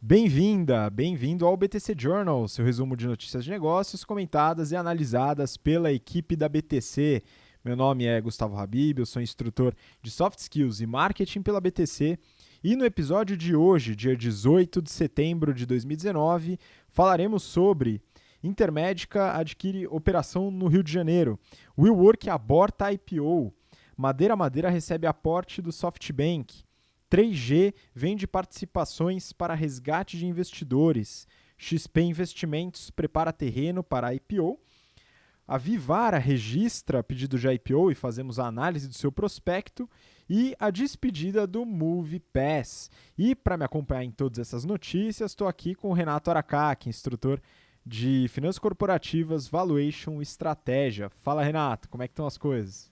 Bem-vinda, bem-vindo ao BTC Journal, seu resumo de notícias de negócios comentadas e analisadas pela equipe da BTC. Meu nome é Gustavo Habib, eu sou instrutor de Soft Skills e Marketing pela BTC e no episódio de hoje, dia 18 de setembro de 2019, falaremos sobre Intermédica adquire operação no Rio de Janeiro, WeWork aborta IPO, Madeira Madeira recebe aporte do SoftBank, 3G vende participações para resgate de investidores. XP Investimentos prepara terreno para IPO. A Vivara registra pedido de IPO e fazemos a análise do seu prospecto. E a despedida do MoviePass. E para me acompanhar em todas essas notícias, estou aqui com o Renato Aracaki, instrutor de Finanças Corporativas, Valuation e Estratégia. Fala, Renato, como é que estão as coisas?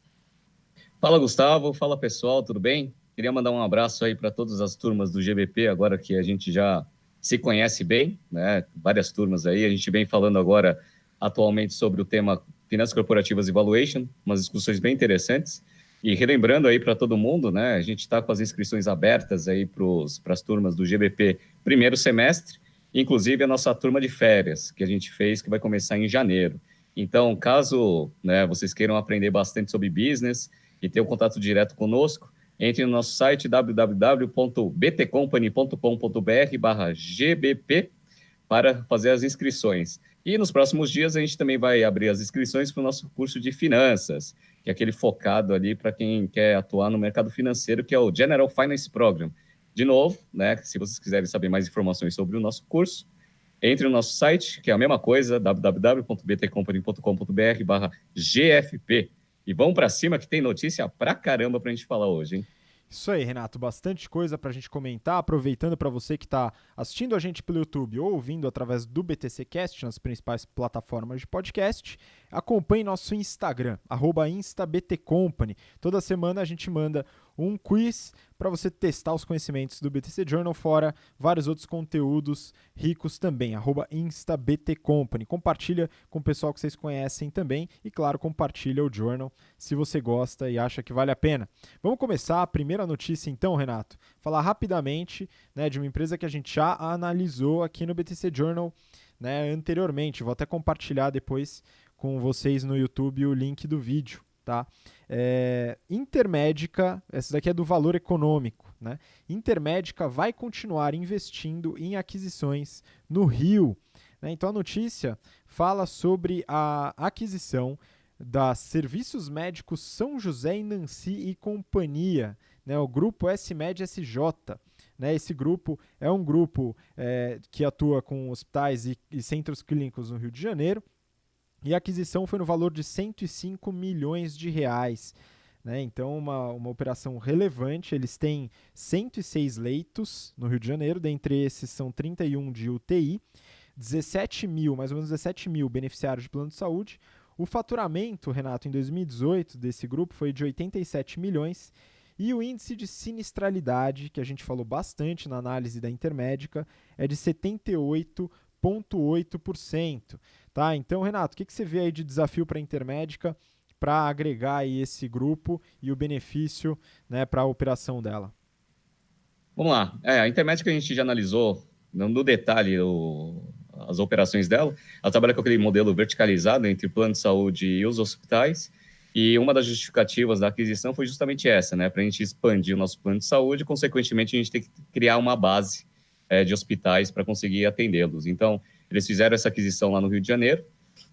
Fala, Gustavo. Fala, pessoal, tudo bem? Queria mandar um abraço aí para todas as turmas do GBP, agora que a gente já se conhece bem, né? Várias turmas aí. A gente vem falando agora, atualmente, sobre o tema Finanças Corporativas e Valuation, umas discussões bem interessantes. E relembrando aí para todo mundo, né? A gente está com as inscrições abertas aí para as turmas do GBP primeiro semestre, inclusive a nossa turma de férias, que a gente fez, que vai começar em janeiro. Então, caso, né, vocês queiram aprender bastante sobre business e ter um contato direto conosco, entre no nosso site www.btcompany.com.br/gbp para fazer as inscrições. E nos próximos dias a gente também vai abrir as inscrições para o nosso curso de finanças, que é aquele focado ali para quem quer atuar no mercado financeiro, que é o General Finance Program. De novo, né, se vocês quiserem saber mais informações sobre o nosso curso, entre no nosso site, que é a mesma coisa, www.btcompany.com.br/GFP. E vamos para cima que tem notícia pra caramba para a gente falar hoje, hein? Isso aí, Renato, bastante coisa para a gente comentar. Aproveitando para você que está assistindo a gente pelo YouTube ou ouvindo através do BTC Cast nas principais plataformas de podcast, acompanhe nosso Instagram, @instabtcompany. Toda semana a gente manda um quiz para você testar os conhecimentos do BTC Journal, fora vários outros conteúdos ricos também, @instabtcompany. Compartilha com o pessoal que vocês conhecem também e, claro, compartilha o Journal se você gosta e acha que vale a pena. Vamos começar a primeira notícia então, Renato. Falar rapidamente, né, de uma empresa que a gente já analisou aqui no BTC Journal, né, anteriormente. Vou até compartilhar depois com vocês no YouTube o link do vídeo. Tá? Intermédica, essa daqui é do Valor Econômico. Né? Intermédica vai continuar investindo em aquisições no Rio. Né? Então a notícia fala sobre a aquisição da Serviços Médicos São José e Nancy e Companhia, né, o grupo SMED SJ. Né, esse grupo é um grupo que atua com hospitais e centros clínicos no Rio de Janeiro, e a aquisição foi no valor de 105 milhões de reais. Né? Então, uma operação relevante. Eles têm 106 leitos no Rio de Janeiro, dentre esses são 31 de UTI, 17 mil, mais ou menos 17 mil beneficiários de plano de saúde. O faturamento, Renato, em 2018 desse grupo foi de 87 milhões e o índice de sinistralidade, que a gente falou bastante na análise da Intermédica, é de 78,8%. Tá? Então, Renato, o que você vê aí de desafio para a Intermédica para agregar aí esse grupo e o benefício, né, para a operação dela? Vamos lá. A Intermédica a gente já analisou no detalhe as operações dela. Ela trabalha com aquele modelo verticalizado entre o plano de saúde e os hospitais. E uma das justificativas da aquisição foi justamente essa, né? Para a gente expandir o nosso plano de saúde, e, consequentemente, a gente tem que criar uma base de hospitais para conseguir atendê-los. Então, eles fizeram essa aquisição lá no Rio de Janeiro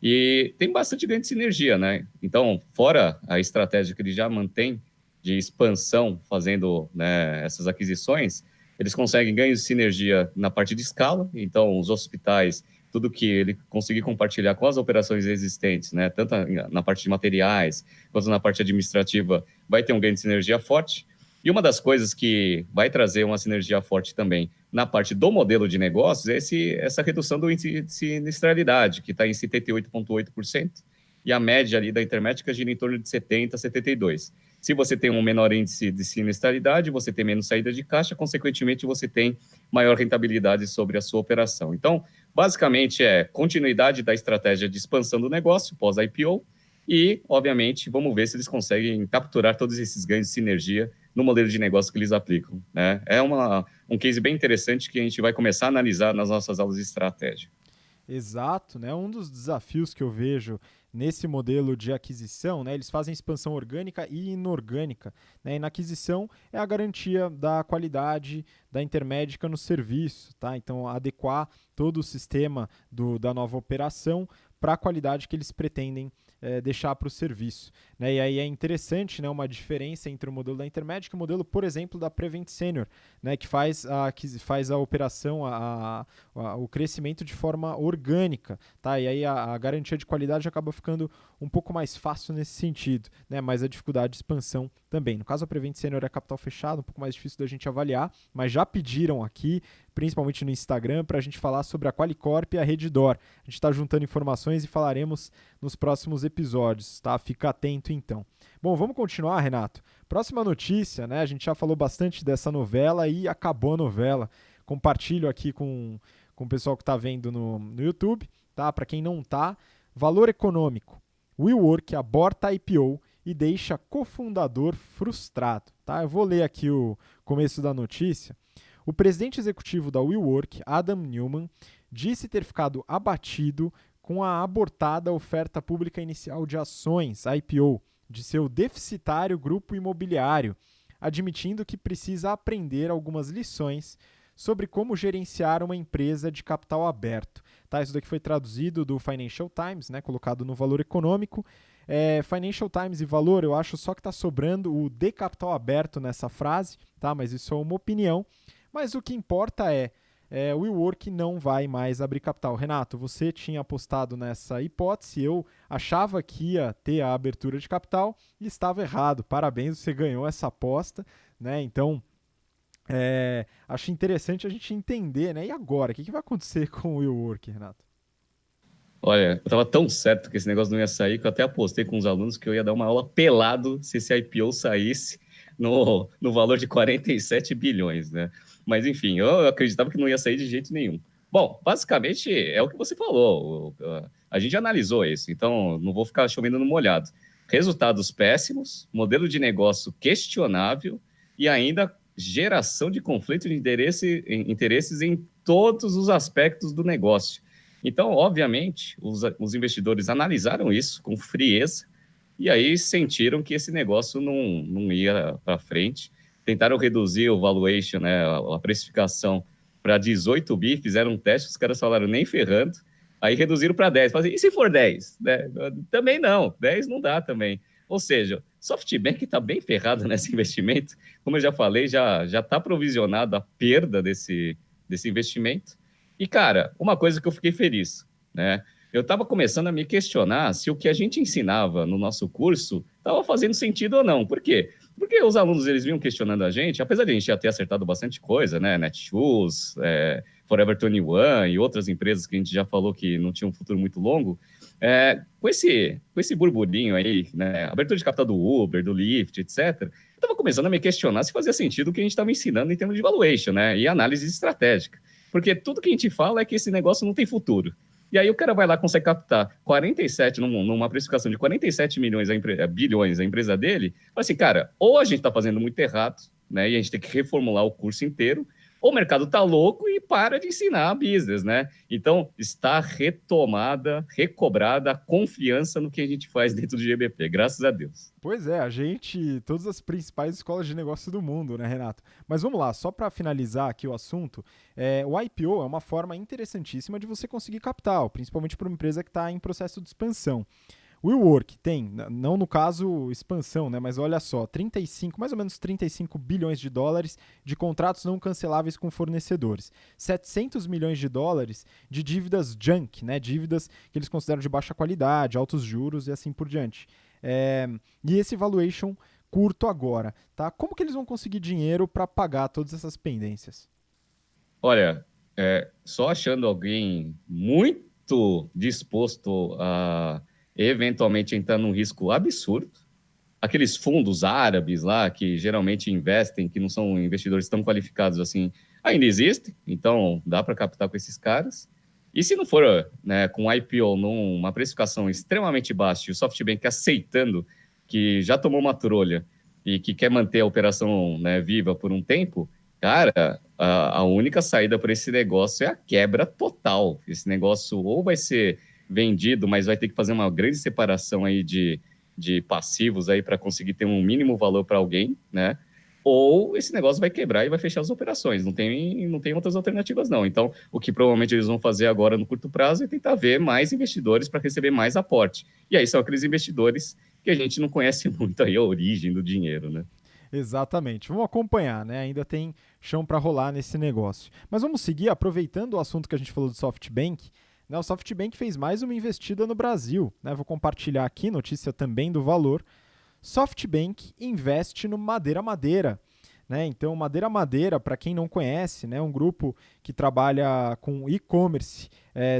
e tem bastante grande sinergia, né? Então, fora a estratégia que eles já mantêm de expansão fazendo, né, essas aquisições, eles conseguem ganhos de sinergia na parte de escala. Então, os hospitais, tudo que ele conseguir compartilhar com as operações existentes, né, tanto na parte de materiais quanto na parte administrativa, vai ter um ganho de sinergia forte. E uma das coisas que vai trazer uma sinergia forte também na parte do modelo de negócios é essa redução do índice de sinistralidade, que está em 78,8%, e a média ali da Intermédica gira em torno de 70% a 72%. Se você tem um menor índice de sinistralidade, você tem menos saída de caixa, consequentemente, você tem maior rentabilidade sobre a sua operação. Então, basicamente, é continuidade da estratégia de expansão do negócio pós-IPO e, obviamente, vamos ver se eles conseguem capturar todos esses ganhos de sinergia no modelo de negócio que eles aplicam, né? É um case bem interessante que a gente vai começar a analisar nas nossas aulas de estratégia. Exato, né? Um dos desafios que eu vejo nesse modelo de aquisição, né? Eles fazem expansão orgânica e inorgânica, né? E na aquisição é a garantia da qualidade da intermédica no serviço, tá? Então adequar todo o sistema da nova operação para a qualidade que eles pretendem deixar para o serviço, né? E aí é interessante, né, uma diferença entre o modelo da Intermédica e o modelo, por exemplo, da Prevent Senior, né, que faz a operação, o crescimento de forma orgânica, tá? E aí a garantia de qualidade acaba ficando um pouco mais fácil nesse sentido, né? Mas a dificuldade de expansão também. No caso, a Prevent Senior é capital fechado, um pouco mais difícil da gente avaliar, mas já pediram aqui, principalmente no Instagram, para a gente falar sobre a Qualicorp e a Redditor. A gente está juntando informações e falaremos nos próximos episódios, tá? Fica atento então. Bom, vamos continuar, Renato. Próxima notícia, né? A gente já falou bastante dessa novela e acabou a novela. Compartilho aqui com o pessoal que está vendo no YouTube, tá? Para quem não tá, valor econômico. WeWork aborta a IPO e deixa cofundador frustrado, tá? Eu vou ler aqui o começo da notícia. O presidente executivo da WeWork, Adam Neumann, disse ter ficado abatido com a abortada oferta pública inicial de ações, IPO, de seu deficitário grupo imobiliário, admitindo que precisa aprender algumas lições sobre como gerenciar uma empresa de capital aberto. Tá, isso daqui foi traduzido do Financial Times, né, colocado no Valor Econômico. Financial Times e Valor, eu acho só que está sobrando o de capital aberto nessa frase, tá, mas isso é uma opinião. Mas o que importa o WeWork não vai mais abrir capital. Renato, você tinha apostado nessa hipótese, eu achava que ia ter a abertura de capital e estava errado. Parabéns, você ganhou essa aposta, né? Então, acho interessante a gente entender, né? E agora, o que vai acontecer com o WeWork, Renato? Olha, eu estava tão certo que esse negócio não ia sair que eu até apostei com os alunos que eu ia dar uma aula pelado se esse IPO saísse no valor de 47 bilhões, né? Mas, enfim, eu acreditava que não ia sair de jeito nenhum. Bom, basicamente é o que você falou. A gente analisou isso, então não vou ficar chovendo no molhado. Resultados péssimos, modelo de negócio questionável e ainda geração de conflito de interesses em todos os aspectos do negócio. Então, obviamente, os investidores analisaram isso com frieza e aí sentiram que esse negócio não ia para frente. Tentaram reduzir o valuation, né, a precificação para 18 bi, fizeram um teste, os caras falaram nem ferrando, aí reduziram para 10. Falaram, e se for 10? Né? Também não, 10 não dá também. Ou seja, SoftBank está bem ferrado nesse investimento. Como eu já falei, já está provisionado a perda desse investimento. E, cara, uma coisa que eu fiquei feliz, né? Eu estava começando a me questionar se o que a gente ensinava no nosso curso estava fazendo sentido ou não. Por quê? Porque os alunos eles vinham questionando a gente, apesar de a gente já ter acertado bastante coisa, né? Netshoes, Forever 21 e outras empresas que a gente já falou que não tinham um futuro muito longo, com esse burburinho aí, né? Abertura de capital do Uber, do Lyft, etc., eu estava começando a me questionar se fazia sentido o que a gente estava ensinando em termos de valuation, né? E análise estratégica. Porque tudo que a gente fala é que esse negócio não tem futuro. E aí o cara vai lá, consegue captar 47, numa precificação de 47 bilhões a empresa dele, fala assim, cara, ou a gente está fazendo muito errado, né, e a gente tem que reformular o curso inteiro, ou o mercado está louco e para de ensinar a business, né? Então, está retomada, recobrada a confiança no que a gente faz dentro do GBP, graças a Deus. Pois é, todas as principais escolas de negócio do mundo, né, Renato? Mas vamos lá, só para finalizar aqui o assunto, o IPO é uma forma interessantíssima de você conseguir capital, principalmente para uma empresa que está em processo de expansão. O WeWork tem, não no caso expansão, né, mas olha só, mais ou menos 35 bilhões de dólares de contratos não canceláveis com fornecedores, 700 milhões de dólares de dívidas junk, né, dívidas que eles consideram de baixa qualidade, altos juros e assim por diante. E esse valuation curto agora, tá? Como que eles vão conseguir dinheiro para pagar todas essas pendências? Olha, só achando alguém muito disposto a eventualmente entrar num risco absurdo, aqueles fundos árabes lá que geralmente investem, que não são investidores tão qualificados assim, ainda existem, então dá para captar com esses caras. E se não for, né, com IPO numa precificação extremamente baixa e o SoftBank aceitando que já tomou uma trolha e que quer manter a operação, né, viva por um tempo, cara, a única saída para esse negócio é a quebra total. Esse negócio ou vai ser vendido, mas vai ter que fazer uma grande separação aí de passivos aí para conseguir ter um mínimo valor para alguém, né? Ou esse negócio vai quebrar e vai fechar as operações. Não tem outras alternativas, não. Então, o que provavelmente eles vão fazer agora no curto prazo é tentar ver mais investidores para receber mais aporte. E aí são aqueles investidores que a gente não conhece muito aí a origem do dinheiro, né? Exatamente. Vamos acompanhar, né? Ainda tem chão para rolar nesse negócio. Mas vamos seguir, aproveitando o assunto que a gente falou do SoftBank. Né? O SoftBank fez mais uma investida no Brasil. Né? Vou compartilhar aqui, notícia também do Valor. SoftBank investe no Madeira Madeira. Né? Então, Madeira Madeira, para quem não conhece, é um grupo que trabalha com e-commerce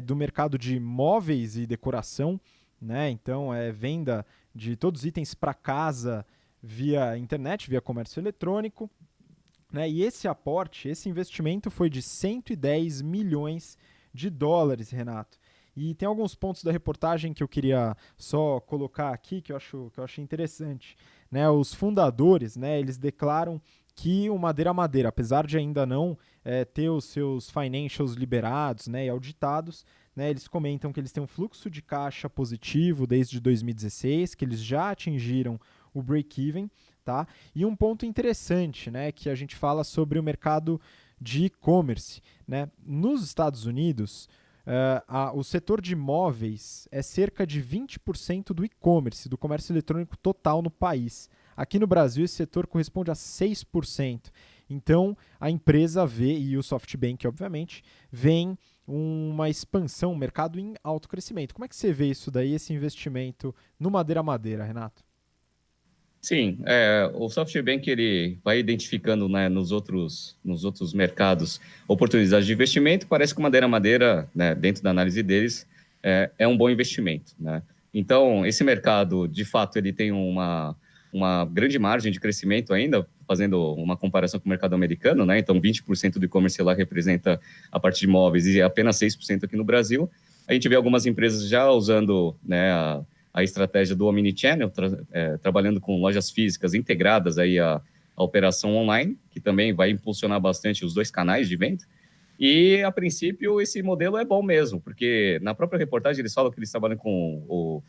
do mercado de móveis e decoração. Né? Então, é venda de todos os itens para casa via internet, via comércio eletrônico. Né? E esse aporte, esse investimento foi de 110 milhões de dólares, Renato. E tem alguns pontos da reportagem que eu queria só colocar aqui que eu achei interessante. Né? Os fundadores, né, eles declaram que o Madeira Madeira, apesar de ainda não ter os seus financials liberados, né, e auditados, né, eles comentam que eles têm um fluxo de caixa positivo desde 2016, que eles já atingiram o break-even, tá? E um ponto interessante, né, que a gente fala sobre o mercado de e-commerce, né? Nos Estados Unidos, o setor de imóveis é cerca de 20% do e-commerce, do comércio eletrônico total no país. Aqui no Brasil, esse setor corresponde a 6%. Então, a empresa vê, e o SoftBank, obviamente, vem uma expansão, um mercado em alto crescimento. Como é que você vê isso daí, esse investimento no Madeira Madeira, Renato? Sim, o SoftBank ele vai identificando, né, nos outros mercados oportunidades de investimento. Parece que o Madeira Madeira, né, dentro da análise deles, é um bom investimento, né? Então, esse mercado, de fato, ele tem uma grande margem de crescimento ainda, fazendo uma comparação com o mercado americano, né? Então, 20% do e-commerce lá representa a parte de imóveis e apenas 6% aqui no Brasil. A gente vê algumas empresas já usando, né, a estratégia do Omnichannel, trabalhando com lojas físicas integradas aí à operação online, que também vai impulsionar bastante os dois canais de venda. E, a princípio, esse modelo é bom mesmo, porque na própria reportagem eles falam que eles trabalham com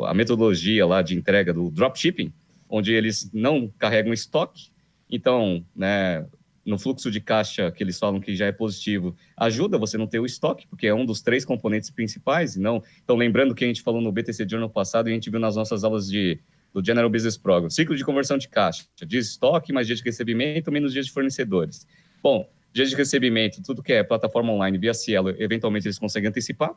a metodologia lá de entrega do dropshipping, onde eles não carregam estoque. Então, né, no fluxo de caixa que eles falam que já é positivo, ajuda você não ter o estoque, porque é um dos 3 componentes principais. Não. Então, lembrando que a gente falou no BTC Journal passado e a gente viu nas nossas aulas do General Business Program, ciclo de conversão de caixa, de estoque, mais dias de recebimento, menos dias de fornecedores. Bom, dias de recebimento, tudo que é plataforma online via Cielo, eventualmente eles conseguem antecipar,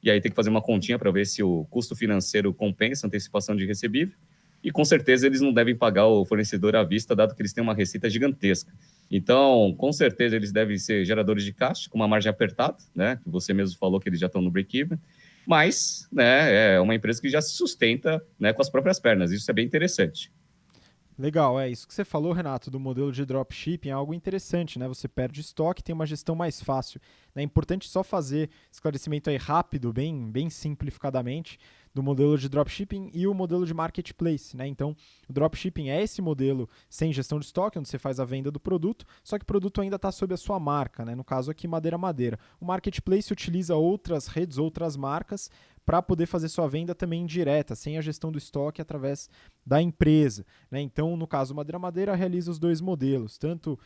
e aí tem que fazer uma continha para ver se o custo financeiro compensa a antecipação de recebível. E com certeza eles não devem pagar o fornecedor à vista, dado que eles têm uma receita gigantesca. Então, com certeza eles devem ser geradores de caixa, com uma margem apertada, né? Você mesmo falou que eles já estão no break-even, mas, né, é uma empresa que já se sustenta, né, com as próprias pernas. Isso é bem interessante. Legal, isso que você falou, Renato, do modelo de dropshipping é algo interessante, né? Você perde estoque, tem uma gestão mais fácil. É importante só fazer esclarecimento aí rápido, bem simplificadamente, do modelo de dropshipping e o modelo de marketplace, né? Então, o dropshipping é esse modelo sem gestão de estoque, onde você faz a venda do produto, só que o produto ainda está sob a sua marca, né? No caso aqui, Madeira Madeira. O marketplace utiliza outras redes, outras marcas, para poder fazer sua venda também indireta, sem a gestão do estoque através da empresa. Né? Então, no caso, Madeira Madeira realiza os dois modelos, tanto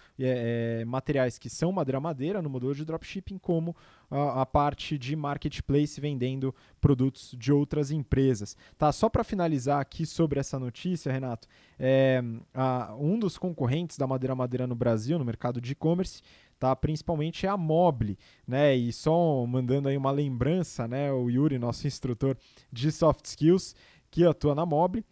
materiais que são Madeira Madeira, no modelo de dropshipping, como a parte de marketplace vendendo produtos de outras empresas. Tá? Só para finalizar aqui sobre essa notícia, Renato, um dos concorrentes da Madeira Madeira no Brasil, no mercado de e-commerce, tá? Principalmente é a Mobile, né? E só mandando aí uma lembrança, né? O Yuri, nosso instrutor de soft skills, que atua na Mobile,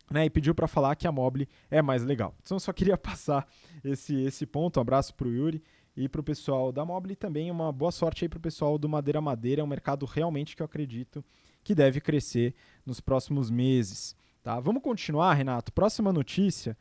né? E pediu para falar que a Mobile é mais legal. Então eu só queria passar esse ponto. Um abraço para o Yuri e para o pessoal da Mobile, e também uma boa sorte aí para o pessoal do Madeira Madeira. É um mercado realmente que eu acredito que deve crescer nos próximos meses. Tá? Vamos continuar, Renato. Próxima notícia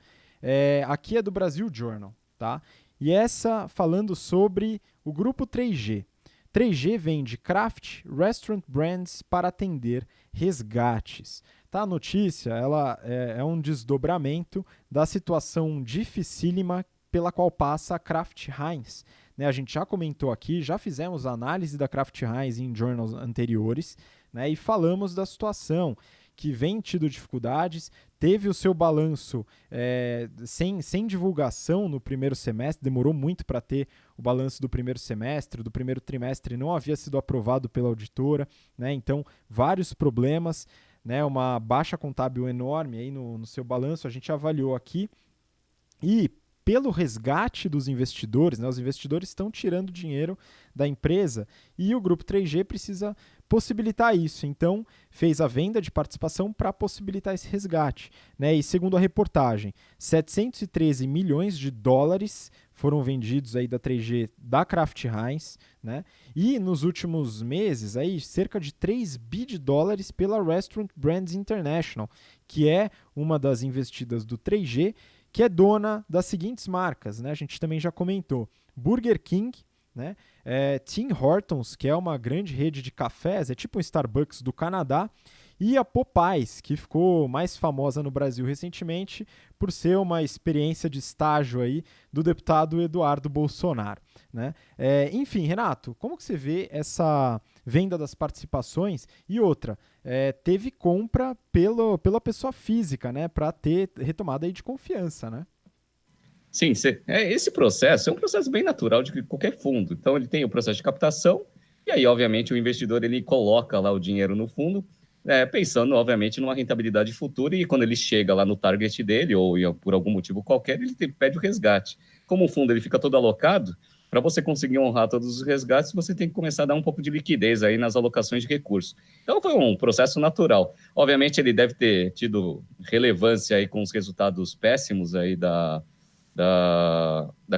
aqui é do Brasil Journal, tá? E essa falando sobre o grupo 3G. 3G vende craft restaurant brands para atender resgates. Tá? tá? A notícia ela é um desdobramento da situação dificílima pela qual passa a Kraft Heinz. Né, a gente já comentou aqui, já fizemos análise da Kraft Heinz em journals anteriores, né, e falamos da situação que vem tido dificuldades, teve o seu balanço sem divulgação no primeiro semestre, demorou muito para ter o balanço do primeiro semestre, do primeiro trimestre não havia sido aprovado pela auditora, né, então vários problemas, né, uma baixa contábil enorme aí no seu balanço, a gente avaliou aqui, e pelo resgate dos investidores, né, os investidores estão tirando dinheiro da empresa e o Grupo 3G precisa possibilitar isso. Então, fez a venda de participação para possibilitar esse resgate. Né? E segundo a reportagem, 713 milhões de dólares foram vendidos aí da 3G da Kraft Heinz, né? E nos últimos meses, aí, cerca de 3 bi de dólares pela Restaurant Brands International, que é uma das investidas do 3G, que é dona das seguintes marcas, né? A gente também já comentou, Burger King, né? Tim Hortons, que é uma grande rede de cafés, é tipo um Starbucks do Canadá, e a Popeyes, que ficou mais famosa no Brasil recentemente por ser uma experiência de estágio aí do deputado Eduardo Bolsonaro. Né? Enfim, Renato, como que você vê essa venda das participações? E outra, teve compra pela pessoa física, né, para ter retomada aí de confiança, né? Sim, esse processo é um processo bem natural de qualquer fundo. Então, ele tem o processo de captação, e aí, obviamente, o investidor ele coloca lá o dinheiro no fundo, pensando, obviamente, numa rentabilidade futura, e quando ele chega lá no target dele, ou por algum motivo qualquer, ele pede o resgate. Como o fundo ele fica todo alocado, para você conseguir honrar todos os resgates, você tem que começar a dar um pouco de liquidez aí nas alocações de recursos. Então, foi um processo natural. Obviamente, ele deve ter tido relevância aí com os resultados péssimos aí da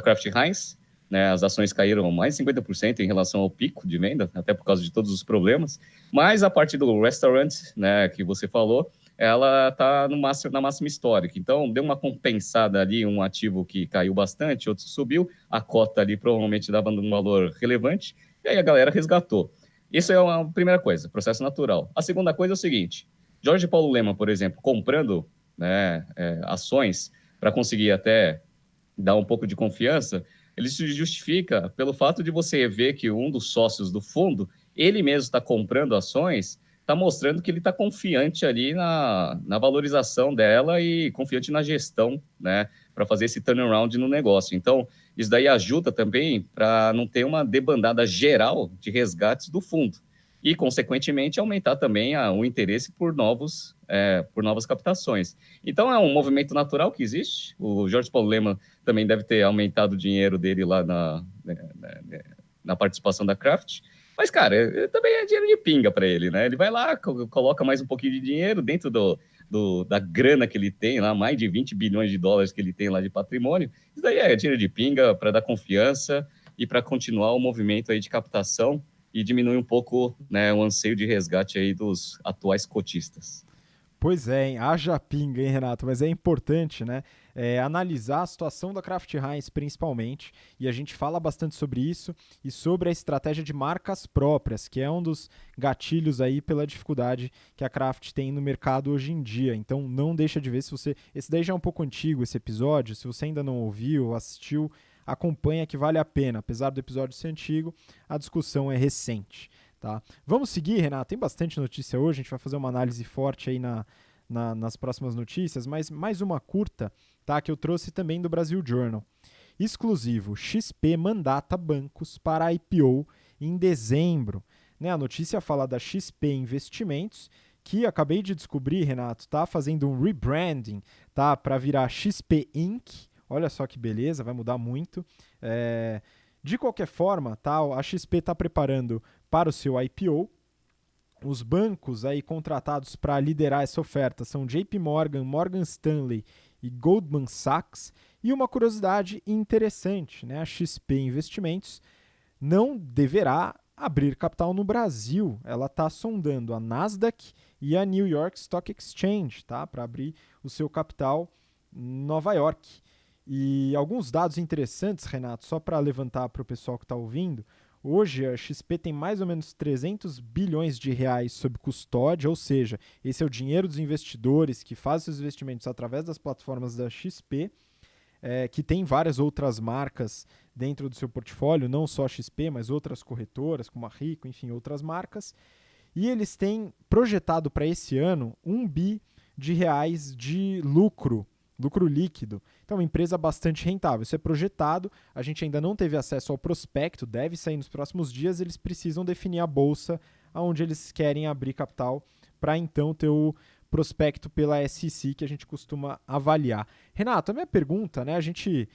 Kraft Heinz, né? As ações caíram mais de 50% em relação ao pico de venda, até por causa de todos os problemas, mas a parte do restaurant, né, que você falou, ela está na máxima histórica, então deu uma compensada ali, um ativo que caiu bastante, outro subiu, a cota ali provavelmente dava um valor relevante, e aí a galera resgatou. Isso é a primeira coisa, processo natural. A segunda coisa é o seguinte, Jorge Paulo Lemann, por exemplo, comprando, né, ações para conseguir até dar um pouco de confiança, ele se justifica pelo fato de você ver que um dos sócios do fundo, ele mesmo está comprando ações, está mostrando que ele está confiante ali na valorização dela e confiante na gestão, né, para fazer esse turnaround no negócio. Então, isso daí ajuda também para não ter uma debandada geral de resgates do fundo e, consequentemente, aumentar também o interesse por novas captações. Então, é um movimento natural que existe. O Jorge Paulo Lemann também deve ter aumentado o dinheiro dele lá na participação da Kraft. Mas, cara, também é dinheiro de pinga para ele, né? Ele vai lá, coloca mais um pouquinho de dinheiro dentro da grana que ele tem lá, mais de 20 bilhões de dólares que ele tem lá de patrimônio. Isso daí é dinheiro de pinga para dar confiança e para continuar o movimento aí de captação e diminuir um pouco, né, o anseio de resgate aí dos atuais cotistas. Pois é, hein? Haja pinga, hein, Renato? Mas é importante, né? Analisar a situação da Kraft Heinz, principalmente, e a gente fala bastante sobre isso e sobre a estratégia de marcas próprias, que é um dos gatilhos aí pela dificuldade que a Kraft tem no mercado hoje em dia. Então, não deixa de ver se você. Esse daí já é um pouco antigo, esse episódio. Se você ainda não ouviu, assistiu, acompanha que vale a pena. Apesar do episódio ser antigo, a discussão é recente. Tá? Vamos seguir, Renato. Tem bastante notícia hoje, a gente vai fazer uma análise forte aí nas próximas notícias, mas mais uma curta, tá? Que eu trouxe também do Brasil Journal. Exclusivo, XP mandata bancos para IPO em dezembro. Né? A notícia fala da XP Investimentos, que acabei de descobrir, Renato, tá fazendo um rebranding, tá? Para virar XP Inc. Olha só que beleza, vai mudar muito. De qualquer forma, tá? A XP está preparando para o seu IPO. Os bancos aí contratados para liderar essa oferta são JP Morgan, Morgan Stanley e Goldman Sachs. E uma curiosidade interessante, né? A XP Investimentos não deverá abrir capital no Brasil. Ela está sondando a Nasdaq e a New York Stock Exchange, tá? Para abrir o seu capital em Nova York. E alguns dados interessantes, Renato, só para levantar para o pessoal que está ouvindo. Hoje a XP tem mais ou menos 300 bilhões de reais sob custódia, ou seja, esse é o dinheiro dos investidores que fazem seus investimentos através das plataformas da XP, que tem várias outras marcas dentro do seu portfólio, não só a XP, mas outras corretoras, como a Rico, enfim, outras marcas. E eles têm projetado para esse ano 1 bi de reais de lucro líquido. Então, é uma empresa bastante rentável. Isso é projetado, a gente ainda não teve acesso ao prospecto, deve sair nos próximos dias, eles precisam definir a bolsa onde eles querem abrir capital para então ter o prospecto pela SEC que a gente costuma avaliar. Renato, a minha pergunta, né? A gente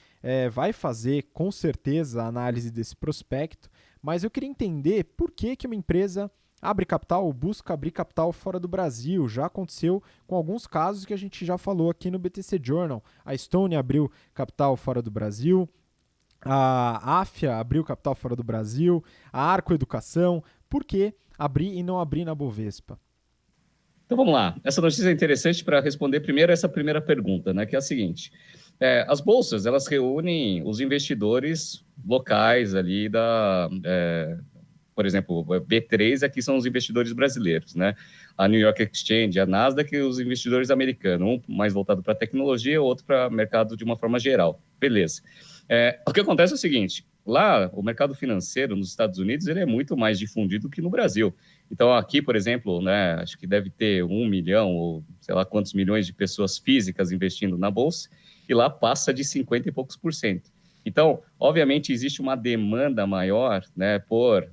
vai fazer com certeza a análise desse prospecto, mas eu queria entender por que uma empresa abre capital ou busca abrir capital fora do Brasil. Já aconteceu com alguns casos que a gente já falou aqui no BTC Journal. A Stone abriu capital fora do Brasil, a Afya abriu capital fora do Brasil, a Arco Educação. Por que abrir e não abrir na Bovespa? Então vamos lá. Essa notícia é interessante para responder primeiro essa primeira pergunta, né? Que é a seguinte: as bolsas elas reúnem os investidores locais ali por exemplo, B3 aqui são os investidores brasileiros, né? A New York Exchange, a Nasdaq e os investidores americanos, um mais voltado para tecnologia, outro para mercado de uma forma geral. Beleza. O que acontece é o seguinte: lá, o mercado financeiro nos Estados Unidos ele é muito mais difundido que no Brasil. Então, aqui, por exemplo, né, acho que deve ter 1 milhão ou sei lá quantos milhões de pessoas físicas investindo na Bolsa, e lá passa de 50 e poucos por cento. Então, obviamente, existe uma demanda maior, né, por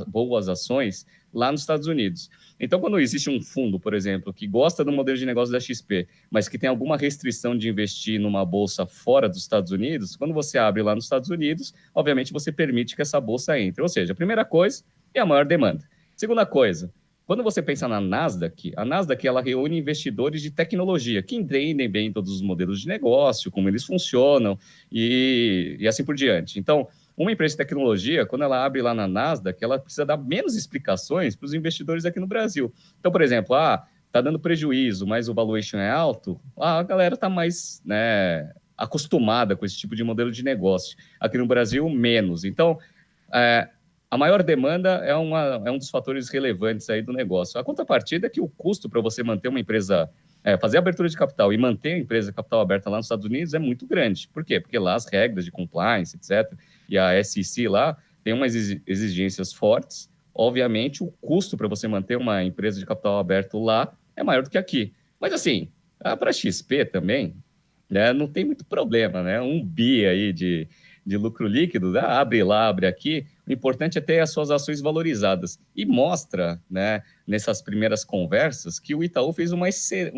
boas ações lá nos Estados Unidos. Então, quando existe um fundo, por exemplo, que gosta do modelo de negócio da XP, mas que tem alguma restrição de investir numa bolsa fora dos Estados Unidos, quando você abre lá nos Estados Unidos, obviamente você permite que essa bolsa entre. Ou seja, a primeira coisa é a maior demanda. Segunda coisa, quando você pensa na Nasdaq, a Nasdaq ela reúne investidores de tecnologia que entendem bem todos os modelos de negócio, como eles funcionam e assim por diante. Então, uma empresa de tecnologia, quando ela abre lá na Nasdaq, ela precisa dar menos explicações para os investidores aqui no Brasil. Então, por exemplo, está dando prejuízo, mas o valuation é alto, a galera está mais, né, acostumada com esse tipo de modelo de negócio. Aqui no Brasil, menos. Então, a maior demanda é um dos fatores relevantes aí do negócio. A contrapartida é que o custo para você manter uma empresa, fazer a abertura de capital e manter a empresa capital aberta lá nos Estados Unidos é muito grande. Por quê? Porque lá as regras de compliance, etc., e a SEC lá tem umas exigências fortes. Obviamente, o custo para você manter uma empresa de capital aberto lá é maior do que aqui. Mas, assim, para a XP também, né, não tem muito problema, né? 1 bi aí de lucro líquido, abre lá, abre aqui. O importante é ter as suas ações valorizadas. E mostra, né, nessas primeiras conversas, que o Itaú fez um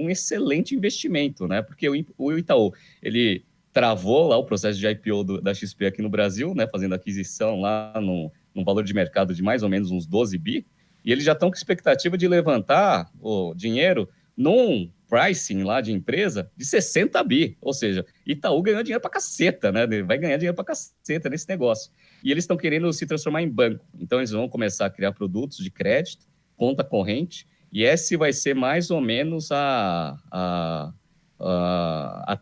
excelente investimento, né? Porque o Itaú, ele travou lá o processo de IPO da XP aqui no Brasil, né, fazendo aquisição lá num valor de mercado de mais ou menos uns 12 bi, e eles já estão com expectativa de levantar o dinheiro num pricing lá de empresa de 60 bi, ou seja, Itaú ganhou dinheiro para caceta, né? Vai ganhar dinheiro para caceta nesse negócio. E eles estão querendo se transformar em banco. Então, eles vão começar a criar produtos de crédito, conta corrente, e esse vai ser mais ou menos a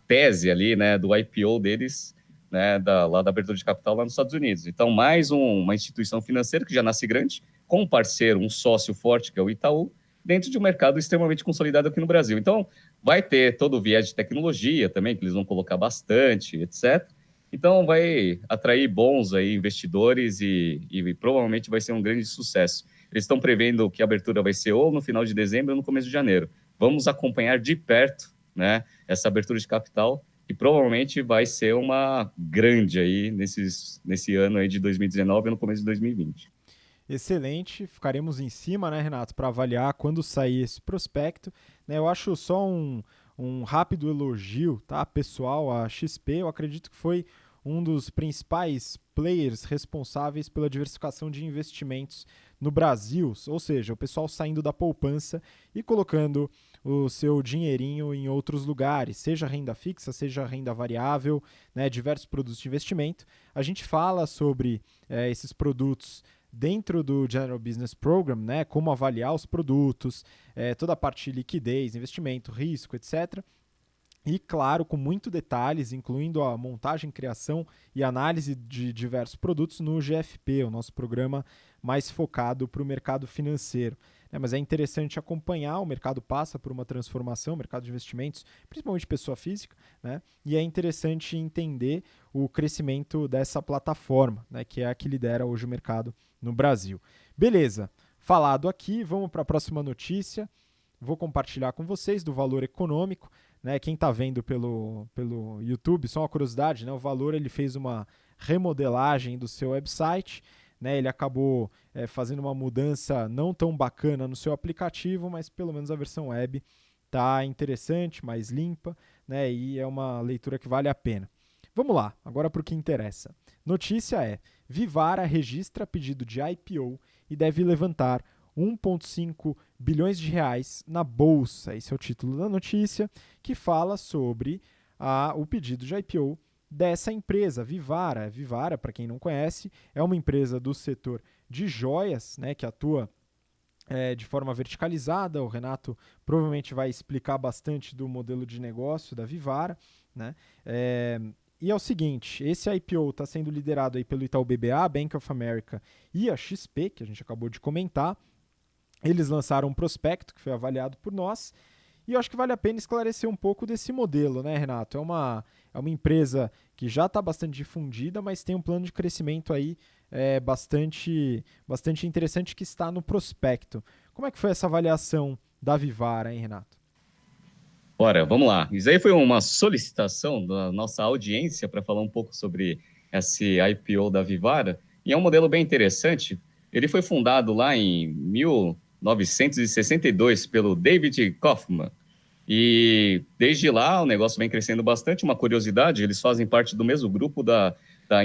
tese ali, né, do IPO deles, né, lá da abertura de capital lá nos Estados Unidos. Então, mais uma instituição financeira que já nasce grande, com um parceiro, um sócio forte, que é o Itaú, dentro de um mercado extremamente consolidado aqui no Brasil. Então, vai ter todo o viés de tecnologia também, que eles vão colocar bastante, etc. Então, vai atrair bons aí investidores e provavelmente vai ser um grande sucesso. Eles estão prevendo que a abertura vai ser ou no final de dezembro ou no começo de janeiro. Vamos acompanhar de perto, né, essa abertura de capital, que provavelmente vai ser uma grande aí nesse ano aí de 2019 e no começo de 2020. Excelente, ficaremos em cima, né, Renato, para avaliar quando sair esse prospecto. Né, eu acho só um rápido elogio, tá, pessoal, a XP. Eu acredito que foi um dos principais players responsáveis pela diversificação de investimentos no Brasil, ou seja, o pessoal saindo da poupança e colocando o seu dinheirinho em outros lugares, seja renda fixa, seja renda variável, né, diversos produtos de investimento. A gente fala sobre esses produtos dentro do General Business Program, né, como avaliar os produtos, toda a parte de liquidez, investimento, risco, etc. E, claro, com muito detalhes, incluindo a montagem, criação e análise de diversos produtos no GFP, o nosso programa mais focado para o mercado financeiro. Mas é interessante acompanhar, o mercado passa por uma transformação, o mercado de investimentos, principalmente pessoa física, né? E é interessante entender o crescimento dessa plataforma, né? Que é a que lidera hoje o mercado no Brasil. Beleza, falado aqui, vamos para a próxima notícia. Vou compartilhar com vocês do valor econômico. Né, quem está vendo pelo YouTube, só uma curiosidade, né, o Valor ele fez uma remodelagem do seu website, né, ele acabou fazendo uma mudança não tão bacana no seu aplicativo, mas pelo menos a versão web está interessante, mais limpa, né, e é uma leitura que vale a pena. Vamos lá, agora para o que interessa. Notícia é: Vivara registra pedido de IPO e deve levantar 1,5 bilhões de reais na bolsa. Esse é o título da notícia, que fala sobre o pedido de IPO dessa empresa, Vivara. Vivara, para quem não conhece, é uma empresa do setor de joias, né, que atua de forma verticalizada. O Renato provavelmente vai explicar bastante do modelo de negócio da Vivara, né? E é o seguinte, esse IPO está sendo liderado aí pelo Itaú BBA, Bank of America e a XP, que a gente acabou de comentar. Eles lançaram um prospecto que foi avaliado por nós e eu acho que vale a pena esclarecer um pouco desse modelo, né, Renato? É uma empresa que já está bastante difundida, mas tem um plano de crescimento aí bastante interessante que está no prospecto. Como é que foi essa avaliação da Vivara, hein, Renato? Ora, vamos lá. Isso aí foi uma solicitação da nossa audiência para falar um pouco sobre esse IPO da Vivara, e é um modelo bem interessante. Ele foi fundado lá em 1962 pelo David Kaufman, e desde lá o negócio vem crescendo bastante. Uma curiosidade, eles fazem parte do mesmo grupo da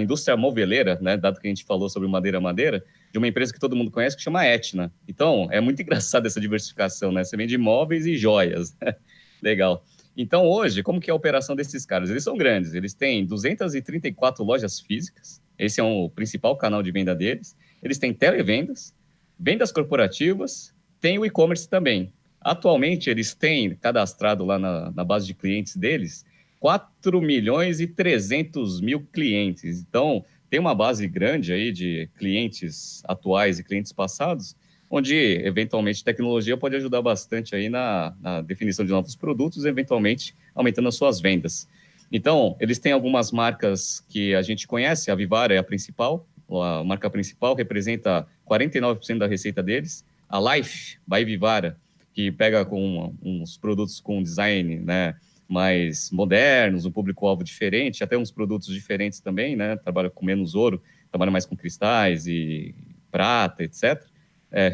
indústria moveleira, né? Dado que a gente falou sobre madeira, de uma empresa que todo mundo conhece que chama Etna. Então, é muito engraçado essa diversificação, né? Você vende móveis e joias. Legal. Então, hoje, como que é a operação desses caras? Eles são grandes, eles têm 234 lojas físicas, esse é o principal canal de venda deles. Eles têm televendas, vendas corporativas, tem o e-commerce também. Atualmente, eles têm cadastrado lá na base de clientes deles 4 milhões e 300 mil clientes. Então, tem uma base grande aí de clientes atuais e clientes passados, onde, eventualmente, tecnologia pode ajudar bastante aí na definição de novos produtos, eventualmente aumentando as suas vendas. Então, eles têm algumas marcas que a gente conhece, a Vivara é a principal, a marca principal representa 49% da receita deles, a Life by Vivara, que pega com uns produtos com design, né, mais modernos, um público-alvo diferente, até uns produtos diferentes também, né, trabalha com menos ouro, trabalha mais com cristais e prata, etc.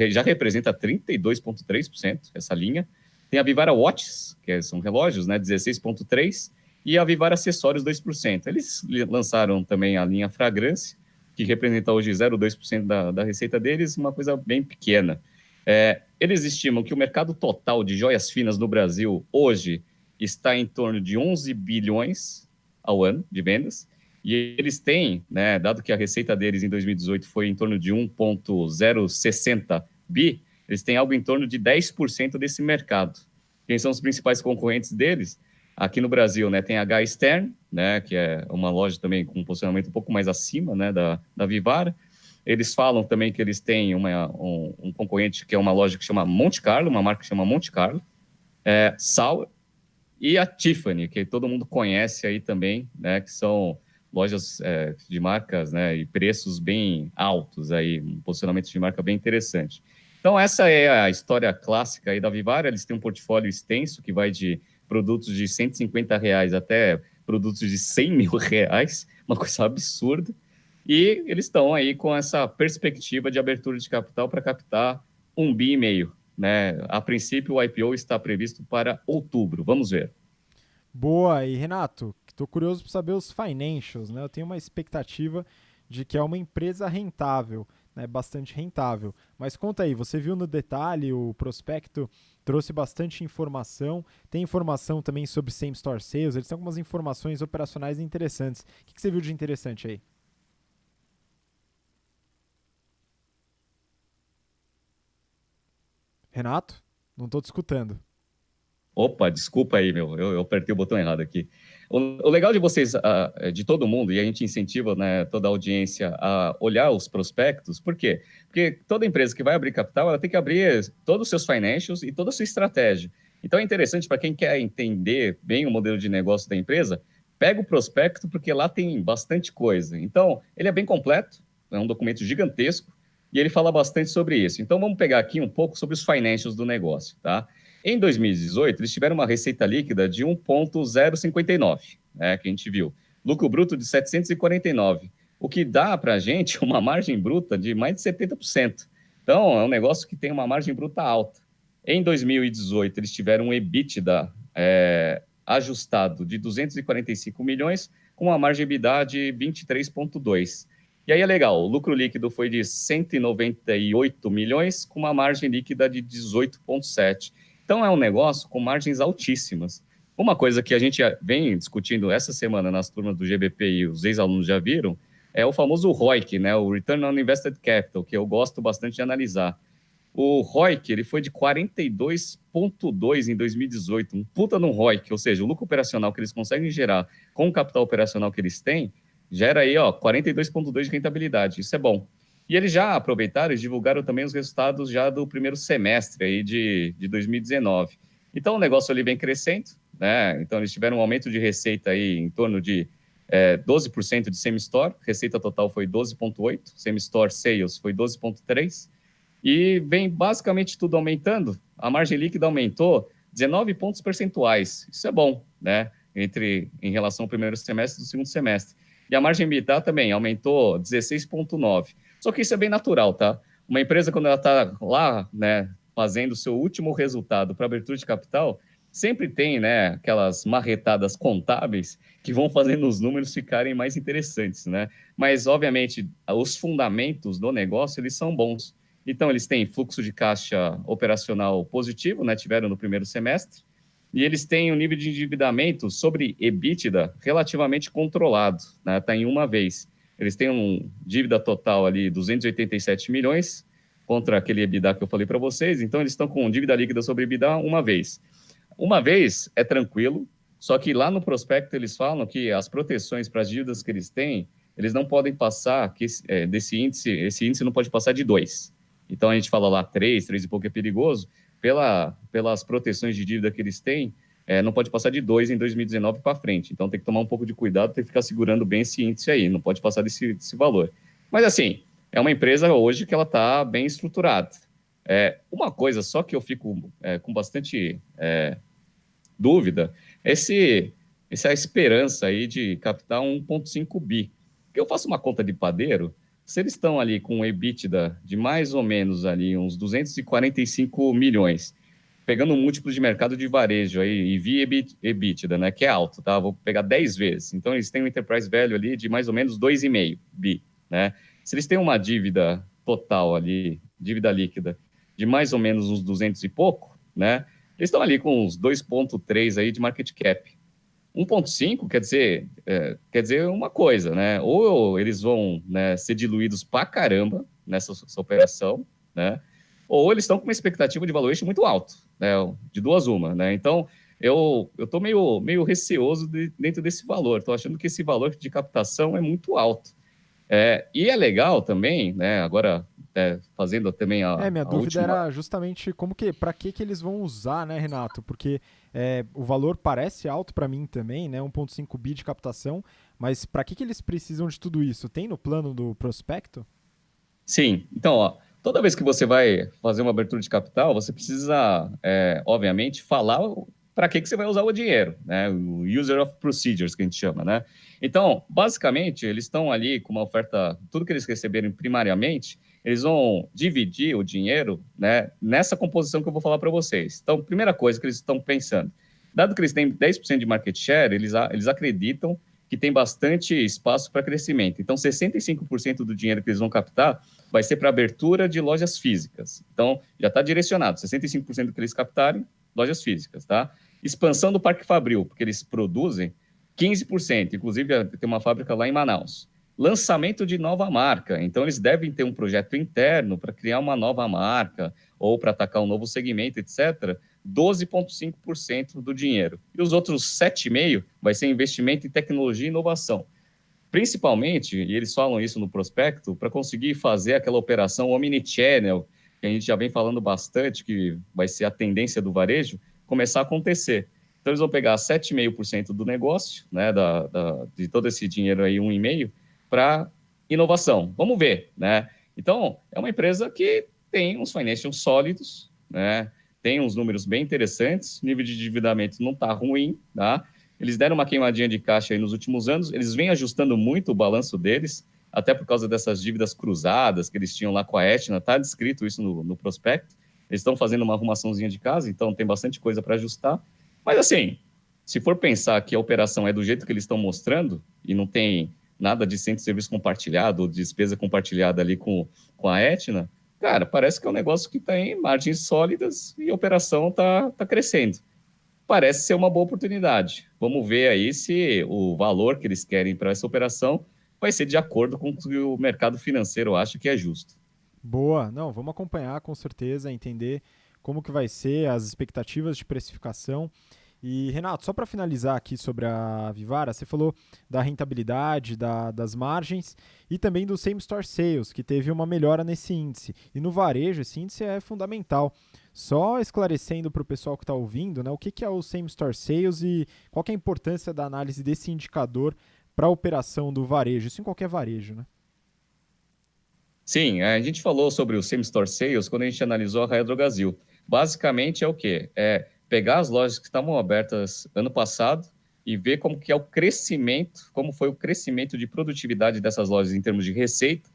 Já representa 32,3% essa linha. Tem a Vivara Watches, que são relógios, né, 16,3%, e a Vivara Acessórios, 2%. Eles lançaram também a linha Fragrância, que representa hoje 0,2% da receita deles, uma coisa bem pequena. Eles estimam que o mercado total de joias finas no Brasil hoje está em torno de 11 bilhões ao ano de vendas, e eles têm, né, dado que a receita deles em 2018 foi em torno de 1,060 bi, eles têm algo em torno de 10% desse mercado. Quem são os principais concorrentes deles? Aqui no Brasil, né, tem a H Stern, né, que é uma loja também com um posicionamento um pouco mais acima, né, da Vivara. Eles falam também que eles têm um concorrente que é uma loja que chama Monte Carlo, uma marca que chama Monte Carlo, Sauer, e a Tiffany, que todo mundo conhece aí também, né, que são lojas de marcas, né, e preços bem altos aí, um posicionamento de marca bem interessante. Então, essa é a história clássica aí da Vivara. Eles têm um portfólio extenso que vai de produtos de R$ 150 até produtos de R$ 100 mil, uma coisa absurda. E eles estão aí com essa perspectiva de abertura de capital para captar 1,5 bi, né? A princípio, o IPO está previsto para outubro. Vamos ver. Boa, e Renato, estou curioso para saber os financials, né? Eu tenho uma expectativa de que é uma empresa rentável, né? Bastante rentável. Mas conta aí, você viu no detalhe, o prospecto trouxe bastante informação, tem informação também sobre same store sales, eles têm algumas informações operacionais interessantes. O que você viu de interessante aí? Renato? Não estou te escutando. Opa, desculpa aí, eu apertei o botão errado aqui. O legal de vocês, de todo mundo, e a gente incentiva, né, toda a audiência a olhar os prospectos, por quê? Porque toda empresa que vai abrir capital, ela tem que abrir todos os seus financials e toda a sua estratégia. Então é interessante para quem quer entender bem o modelo de negócio da empresa, pega o prospecto, porque lá tem bastante coisa. Então, ele é bem completo, é um documento gigantesco, e ele fala bastante sobre isso. Então, vamos pegar aqui um pouco sobre os financials do negócio, tá? Em 2018, eles tiveram uma receita líquida de 1,059, né, que a gente viu. Lucro bruto de 749, o que dá para a gente uma margem bruta de mais de 70%. Então, é um negócio que tem uma margem bruta alta. Em 2018, eles tiveram um EBITDA ajustado de 245 milhões, com uma margem EBITDA de 23,2. E aí é legal, o lucro líquido foi de 198 milhões, com uma margem líquida de 18,7. Então, é um negócio com margens altíssimas. Uma coisa que a gente vem discutindo essa semana nas turmas do GBP e os ex-alunos já viram, é o famoso ROIC, né? O Return on Invested Capital, que eu gosto bastante de analisar. O ROIC ele foi de 42,2 em 2018, um puta no ROIC, ou seja, o lucro operacional que eles conseguem gerar com o capital operacional que eles têm, gera aí 42,2 de rentabilidade, isso é bom. E eles já aproveitaram e divulgaram também os resultados já do primeiro semestre aí de 2019. Então o negócio ali vem crescendo, né? Então eles tiveram um aumento de receita aí em torno de 12% de semi-store, receita total foi 12,8, semi-store sales foi 12,3, e vem basicamente tudo aumentando. A margem líquida aumentou 19 pontos percentuais. Isso é bom, né? Em relação ao primeiro semestre e do segundo semestre. E a margem EBITDA também aumentou 16,9. Só que isso é bem natural, tá? Uma empresa, quando ela está lá, né, fazendo o seu último resultado para abertura de capital, sempre tem, né, aquelas marretadas contábeis que vão fazendo os números ficarem mais interessantes, né? Mas, obviamente, os fundamentos do negócio, eles são bons. Então, eles têm fluxo de caixa operacional positivo, né? Tiveram no primeiro semestre, e eles têm um nível de endividamento sobre EBITDA relativamente controlado, né? Está em uma vez. Eles têm um dívida total ali, 287 milhões, contra aquele EBITDA que eu falei para vocês. Então, eles estão com dívida líquida sobre EBITDA uma vez. Uma vez é tranquilo, só que lá no prospecto eles falam que as proteções para as dívidas que eles têm, eles não podem passar, desse índice, esse índice não pode passar de 2. Então, a gente fala lá 3 e pouco é perigoso, pelas proteções de dívida que eles têm, não pode passar de 2 em 2019 para frente. Então, tem que tomar um pouco de cuidado, tem que ficar segurando bem esse índice aí, não pode passar desse valor. Mas, assim, é uma empresa hoje que ela está bem estruturada. Uma coisa só que eu fico com bastante dúvida, essa esperança aí de captar 1,5 bi. Porque eu faço uma conta de padeiro, se eles estão ali com um EBITDA de mais ou menos ali uns 245 milhões, pegando um múltiplo de mercado de varejo aí, e via EBITDA, né, que é alto, tá? Vou pegar 10 vezes. Então, eles têm um enterprise value ali de mais ou menos 2,5 bi, né? Se eles têm uma dívida total ali, dívida líquida, de mais ou menos uns 200 e pouco, né? Eles estão ali com uns 2,3 aí de market cap. 1,5 quer dizer uma coisa, né? Ou eles vão, né, ser diluídos pra caramba nessa operação, né? Ou eles estão com uma expectativa de valuation muito alto, né? De duas uma, né? Então, eu tô meio receoso dentro desse valor. Estou achando que esse valor de captação é muito alto. E é legal também, né? Agora, fazendo também Minha a dúvida última. era justamente para que eles vão usar, né, Renato? Porque o valor parece alto para mim também, né, 1,5 bi de captação, mas para que eles precisam de tudo isso? Tem no plano do prospecto? Sim, então, toda vez que você vai fazer uma abertura de capital, você precisa, obviamente, falar para que você vai usar o dinheiro, né? O user of procedures, que a gente chama, né? Então, basicamente, eles estão ali com uma oferta, tudo que eles receberem primariamente, eles vão dividir o dinheiro, né, nessa composição que eu vou falar para vocês. Então, primeira coisa que eles estão pensando, dado que eles têm 10% de market share, eles acreditam que tem bastante espaço para crescimento. Então, 65% do dinheiro que eles vão captar vai ser para abertura de lojas físicas. Então, já está direcionado, 65% do que eles captarem, lojas físicas, tá? Expansão do Parque Fabril, porque eles produzem 15%, inclusive tem uma fábrica lá em Manaus. Lançamento de nova marca, então eles devem ter um projeto interno para criar uma nova marca ou para atacar um novo segmento, etc., 12,5% do dinheiro. E os outros 7,5% vai ser investimento em tecnologia e inovação. Principalmente, e eles falam isso no prospecto, para conseguir fazer aquela operação omnichannel, que a gente já vem falando bastante, que vai ser a tendência do varejo, começar a acontecer. Então, eles vão pegar 7,5% do negócio, né, de todo esse dinheiro aí, 1,5%, para inovação. Vamos ver, né? Então, é uma empresa que tem uns financials sólidos, né? Tem uns números bem interessantes, o nível de endividamento não está ruim, tá? Eles deram uma queimadinha de caixa aí nos últimos anos, eles vêm ajustando muito o balanço deles, até por causa dessas dívidas cruzadas que eles tinham lá com a Aetna, está descrito isso no prospecto. Eles estão fazendo uma arrumaçãozinha de casa, então tem bastante coisa para ajustar. Mas assim, se for pensar que a operação é do jeito que eles estão mostrando, e não tem nada de centro de serviço compartilhado ou despesa compartilhada ali com a Aetna, cara, parece que é um negócio que está em margens sólidas e a operação está crescendo. Parece ser uma boa oportunidade. Vamos ver aí se o valor que eles querem para essa operação vai ser de acordo com o que o mercado financeiro acha que é justo. Boa, não, vamos acompanhar com certeza, entender como que vai ser as expectativas de precificação. E, Renato, só para finalizar aqui sobre a Vivara, você falou da rentabilidade, das margens e também do Same Store Sales, que teve uma melhora nesse índice. E no varejo, esse índice é fundamental. Só esclarecendo para o pessoal que está ouvindo, né, o que é o Same Store Sales e qual que é a importância da análise desse indicador para a operação do varejo, isso em qualquer varejo, né? Sim, a gente falou sobre o Same Store Sales quando a gente analisou a Raia Drogasil. Basicamente é o quê? É pegar as lojas que estavam abertas ano passado e ver como que é o crescimento, como foi o crescimento de produtividade dessas lojas em termos de receita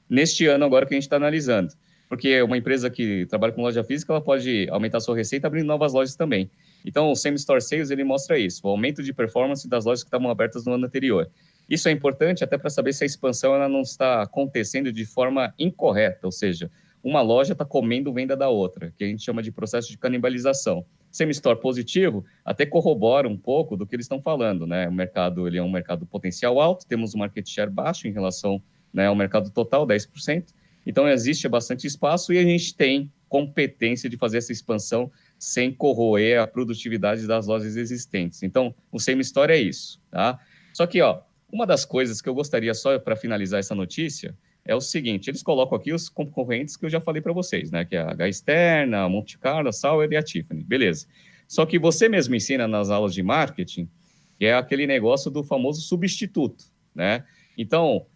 neste ano agora que a gente está analisando. Porque uma empresa que trabalha com loja física, ela pode aumentar sua receita abrindo novas lojas também. Então, o Same Store Sales, ele mostra isso, o aumento de performance das lojas que estavam abertas no ano anterior. Isso é importante até para saber se a expansão ela não está acontecendo de forma incorreta, ou seja, uma loja está comendo venda da outra, que a gente chama de processo de canibalização. Same Store positivo até corrobora um pouco do que eles estão falando, né? O mercado ele é um mercado potencial alto, temos um market share baixo em relação, né, ao mercado total, 10%. Então, existe bastante espaço e a gente tem competência de fazer essa expansão sem corroer a produtividade das lojas existentes. Então, o Same Store é isso, tá? Só que, ó, uma das coisas que eu gostaria só para finalizar essa notícia é o seguinte, eles colocam aqui os concorrentes que eu já falei para vocês, né? Que é a H Externa, a Monte Carlo, a Sauer e a Tiffany, beleza. Só que você mesmo ensina nas aulas de marketing que é aquele negócio do famoso substituto, né? Então,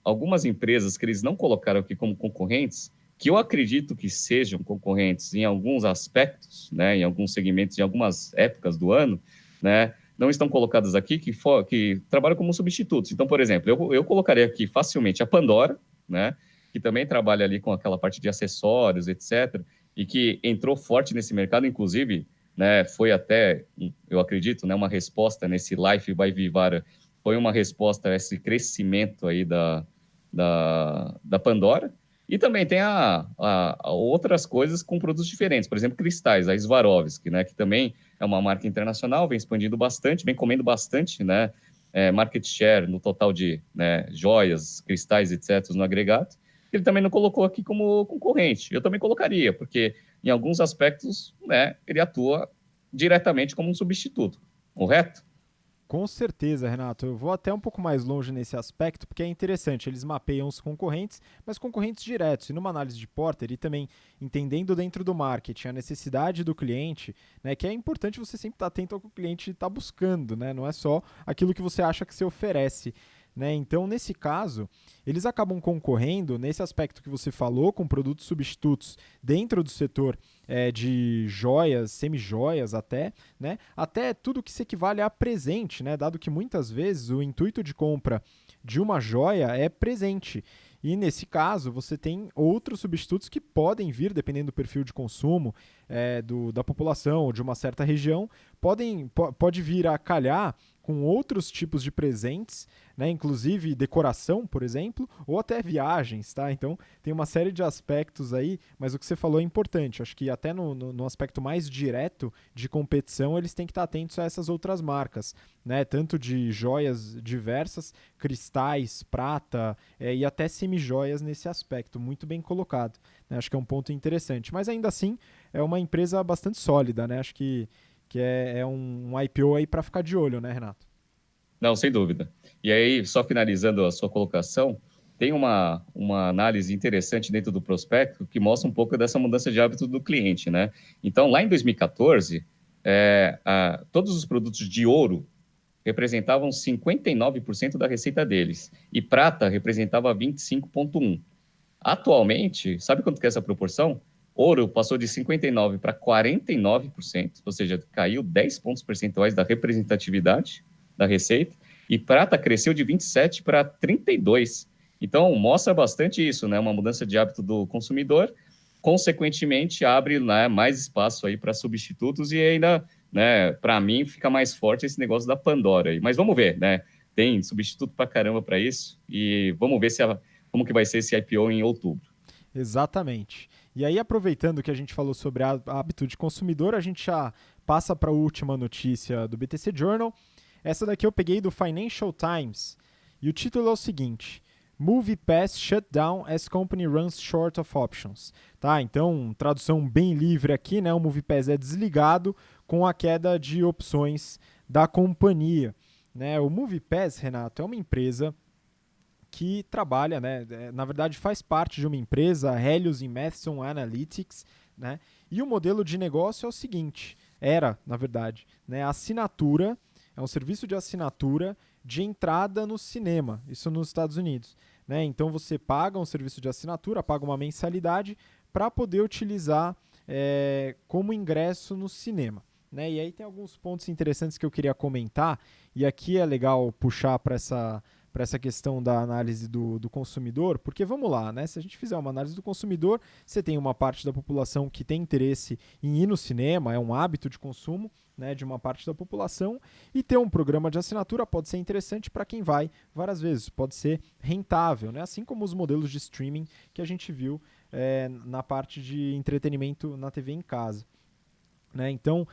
algumas empresas que eles não colocaram aqui como concorrentes, que eu acredito que sejam concorrentes em alguns aspectos, né, em alguns segmentos, em algumas épocas do ano, né, não estão colocadas aqui, que trabalham como substitutos. Então, por exemplo, eu colocaria aqui facilmente a Pandora, né, que também trabalha ali com aquela parte de acessórios, etc., e que entrou forte nesse mercado, inclusive, né, foi até, eu acredito, né, uma resposta nesse Life by Vivara, foi uma resposta a esse crescimento aí da Pandora. E também tem a outras coisas com produtos diferentes, por exemplo, cristais, a Swarovski, né, que também é uma marca internacional, vem expandindo bastante, vem comendo bastante, né, market share no total de, né, joias, cristais, etc., no agregado. Ele também não colocou aqui como concorrente. Eu também colocaria, porque em alguns aspectos, né, ele atua diretamente como um substituto, correto? Com certeza, Renato. Eu vou até um pouco mais longe nesse aspecto, porque é interessante. Eles mapeiam os concorrentes, mas concorrentes diretos. E numa análise de Porter, e também entendendo dentro do marketing a necessidade do cliente, né, que é importante você sempre estar atento ao que o cliente está buscando, né, não é só aquilo que você acha que se oferece. Né? Então, nesse caso, eles acabam concorrendo nesse aspecto que você falou, com produtos substitutos dentro do setor de joias, semi-joias até, né? Até tudo que se equivale a presente, né? Dado que muitas vezes o intuito de compra de uma joia é presente. E nesse caso, você tem outros substitutos que podem vir, dependendo do perfil de consumo da população ou de uma certa região, pode vir a calhar com outros tipos de presentes, né, inclusive decoração, por exemplo, ou até viagens, tá? Então tem uma série de aspectos aí, mas o que você falou é importante. Acho que até no aspecto mais direto de competição, eles têm que estar atentos a essas outras marcas, né? Tanto de joias diversas, cristais, prata e até semijoias nesse aspecto. Muito bem colocado, né? Acho que é um ponto interessante. Mas ainda assim, é uma empresa bastante sólida, né? Acho que é um IPO aí para ficar de olho, né, Renato? Não, sem dúvida. E aí, só finalizando a sua colocação, tem uma análise interessante dentro do prospecto que mostra um pouco dessa mudança de hábito do cliente, né? Então, lá em 2014, todos os produtos de ouro representavam 59% da receita deles e prata representava 25,1%. Atualmente, sabe quanto que é essa proporção? Ouro passou de 59% para 49%, ou seja, caiu 10 pontos percentuais da representatividade da receita, e prata cresceu de 27 para 32. Então, mostra bastante isso, né? Uma mudança de hábito do consumidor, consequentemente, abre, né, mais espaço aí para substitutos e ainda, né, para mim, fica mais forte esse negócio da Pandora aí. Mas vamos ver, né? Tem substituto para caramba para isso e vamos ver como que vai ser esse IPO em outubro. Exatamente. E aí, aproveitando que a gente falou sobre hábito de consumidor, a gente já passa para a última notícia do BTC Journal. Essa daqui eu peguei do Financial Times e o título é o seguinte: MoviePass shut down as company runs short of options. Tá? Então, tradução bem livre aqui, né? O MoviePass é desligado com a queda de opções da companhia. Né? O MoviePass, Renato, é uma empresa que trabalha, né, na verdade faz parte de uma empresa, Helios e Matheson Analytics, né, e o modelo de negócio é o seguinte, na verdade, né, a assinatura, é um serviço de assinatura de entrada no cinema, isso nos Estados Unidos. Né, então você paga um serviço de assinatura, paga uma mensalidade para poder utilizar como ingresso no cinema. Né, e aí tem alguns pontos interessantes que eu queria comentar, e aqui é legal puxar para essa questão da análise do consumidor, porque vamos lá, né? Se a gente fizer uma análise do consumidor, você tem uma parte da população que tem interesse em ir no cinema, é um hábito de consumo, né, de uma parte da população, e ter um programa de assinatura pode ser interessante para quem vai várias vezes, pode ser rentável, né? Assim como os modelos de streaming que a gente viu na parte de entretenimento na TV em casa. Né? Então,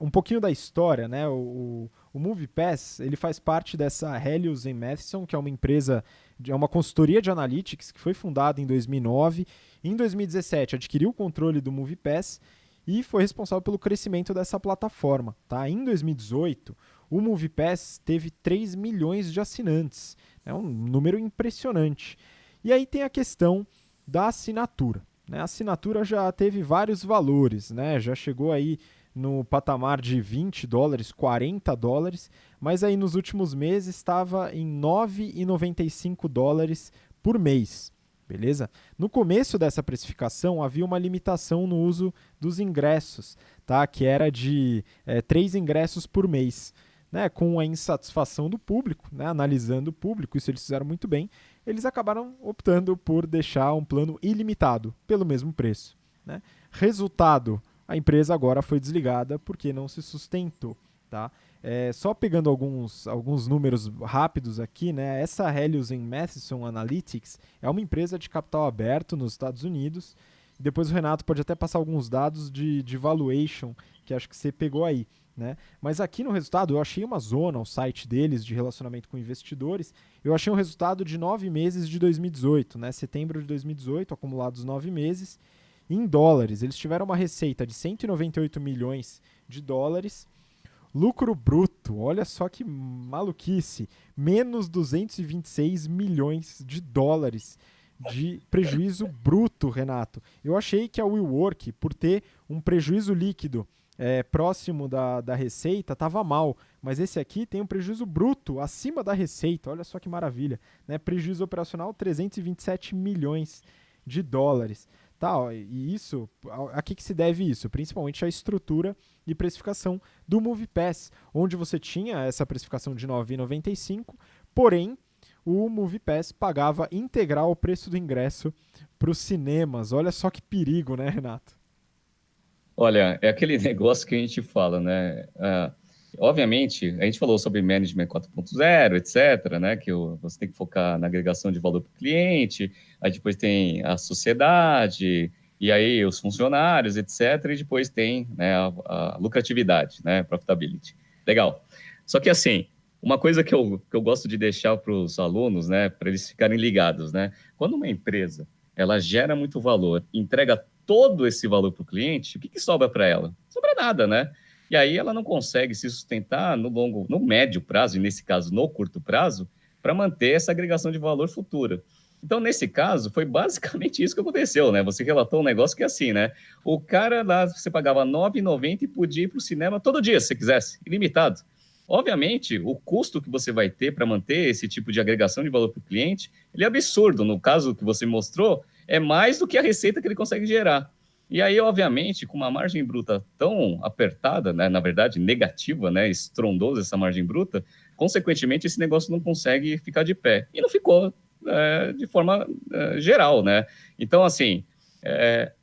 um pouquinho da história, né? O MoviePass, ele faz parte dessa Helios Matheson, que é uma empresa, é uma consultoria de analytics que foi fundada em 2009. Em 2017, adquiriu o controle do MoviePass e foi responsável pelo crescimento dessa plataforma. Tá? Em 2018, o MoviePass teve 3 milhões de assinantes. É um número impressionante. E aí tem a questão da assinatura. A assinatura já teve vários valores, né? Já chegou aí no patamar de $20, $40, mas aí nos últimos meses estava em $9,95 por mês, beleza? No começo dessa precificação havia uma limitação no uso dos ingressos, tá? Que era de 3 ingressos por mês. Né, com a insatisfação do público, né, analisando o público, isso eles fizeram muito bem, eles acabaram optando por deixar um plano ilimitado pelo mesmo preço. Né? Resultado, a empresa agora foi desligada porque não se sustentou. Tá? Só pegando alguns números rápidos aqui, né, essa Helios Matheson Analytics é uma empresa de capital aberto nos Estados Unidos. Depois o Renato pode até passar alguns dados de valuation, que acho que você pegou aí. Né? Mas aqui no resultado eu achei uma zona, o site deles de relacionamento com investidores, eu achei um resultado de 9 meses de 2018, né? Setembro de 2018, acumulados 9 meses, em dólares. Eles tiveram uma receita de 198 milhões de dólares, lucro bruto, olha só que maluquice, menos 226 milhões de dólares de prejuízo bruto, Renato. Eu achei que a WeWork, por ter um prejuízo líquido próximo da receita, estava mal, mas esse aqui tem um prejuízo bruto acima da receita, olha só que maravilha, né? Prejuízo operacional 327 milhões de dólares. Tá, ó, e isso, a que se deve isso? Principalmente a estrutura e precificação do MoviePass, onde você tinha essa precificação de R$ 9,95, porém o MoviePass pagava integral o preço do ingresso para os cinemas. Olha só que perigo, né, Renato? Olha, é aquele negócio que a gente fala, né? Obviamente, a gente falou sobre Management 4.0, etc., né, que você tem que focar na agregação de valor para o cliente, aí depois tem a sociedade, e aí os funcionários, etc., e depois tem, né, a lucratividade, né, profitability. Legal. Só que, assim, uma coisa que eu gosto de deixar para os alunos, né, para eles ficarem ligados, né, quando uma empresa ela gera muito valor, entrega todo esse valor para o cliente, o que sobra para ela? Não sobra nada, né? E aí ela não consegue se sustentar no médio prazo, e nesse caso no curto prazo, para manter essa agregação de valor futura. Então, nesse caso, foi basicamente isso que aconteceu, né? Você relatou um negócio que é assim, né? O cara lá, você pagava R$ 9,90 e podia ir para o cinema todo dia, se você quisesse, ilimitado. Obviamente, o custo que você vai ter para manter esse tipo de agregação de valor para o cliente, ele é absurdo. No caso que você mostrou, é mais do que a receita que ele consegue gerar. E aí, obviamente, com uma margem bruta tão apertada, né, na verdade, negativa, né, estrondosa essa margem bruta, consequentemente, esse negócio não consegue ficar de pé. E não ficou de forma geral, né? Então, assim,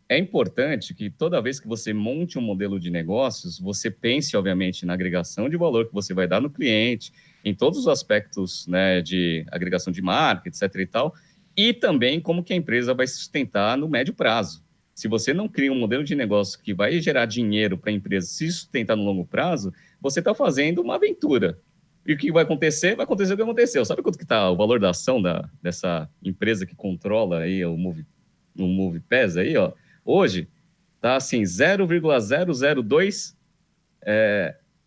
é importante que toda vez que você monte um modelo de negócios, você pense, obviamente, na agregação de valor que você vai dar no cliente, em todos os aspectos, né, de agregação de marca, etc. e tal, e também como que a empresa vai se sustentar no médio prazo. Se você não cria um modelo de negócio que vai gerar dinheiro para a empresa se sustentar no longo prazo, você está fazendo uma aventura. E o que vai acontecer? Vai acontecer o que aconteceu. Sabe quanto que está o valor da ação dessa empresa que controla aí o MoviePass aí, ó? Hoje está assim 0,002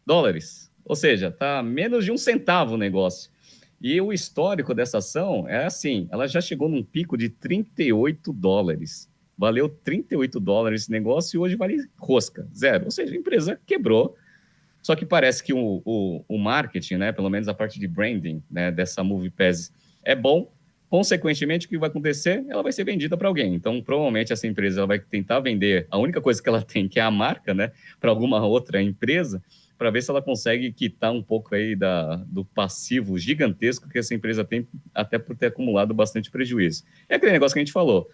dólares. Ou seja, está menos de um centavo o negócio. E o histórico dessa ação é assim, ela já chegou num pico de 38 dólares. Valeu 38 dólares esse negócio e hoje vale rosca, zero. Ou seja, a empresa quebrou. Só que parece que o marketing, né, pelo menos a parte de branding, né, dessa MoviePass é bom. Consequentemente, o que vai acontecer? Ela vai ser vendida para alguém. Então, provavelmente, essa empresa ela vai tentar vender a única coisa que ela tem, que é a marca, né, para alguma outra empresa, para ver se ela consegue quitar um pouco aí do passivo gigantesco que essa empresa tem, até por ter acumulado bastante prejuízo. É aquele negócio que a gente falou.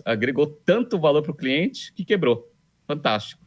Agregou tanto valor para o cliente que quebrou. Fantástico.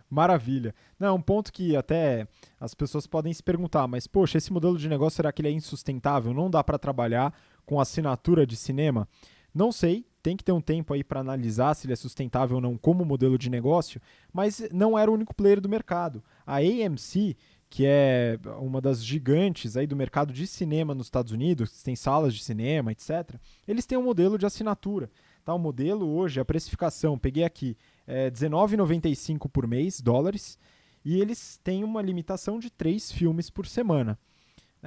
Maravilha. Não, um ponto que até as pessoas podem se perguntar, mas poxa, esse modelo de negócio será que ele é insustentável? Não dá para trabalhar com assinatura de cinema? Não sei, tem que ter um tempo aí para analisar se ele é sustentável ou não como modelo de negócio, mas não era o único player do mercado. A AMC, que é uma das gigantes aí do mercado de cinema nos Estados Unidos, que tem salas de cinema, etc., eles têm um modelo de assinatura. Tá, o modelo hoje, a precificação, peguei aqui, é R$19,95 por mês, dólares, e eles têm uma limitação de 3 filmes por semana.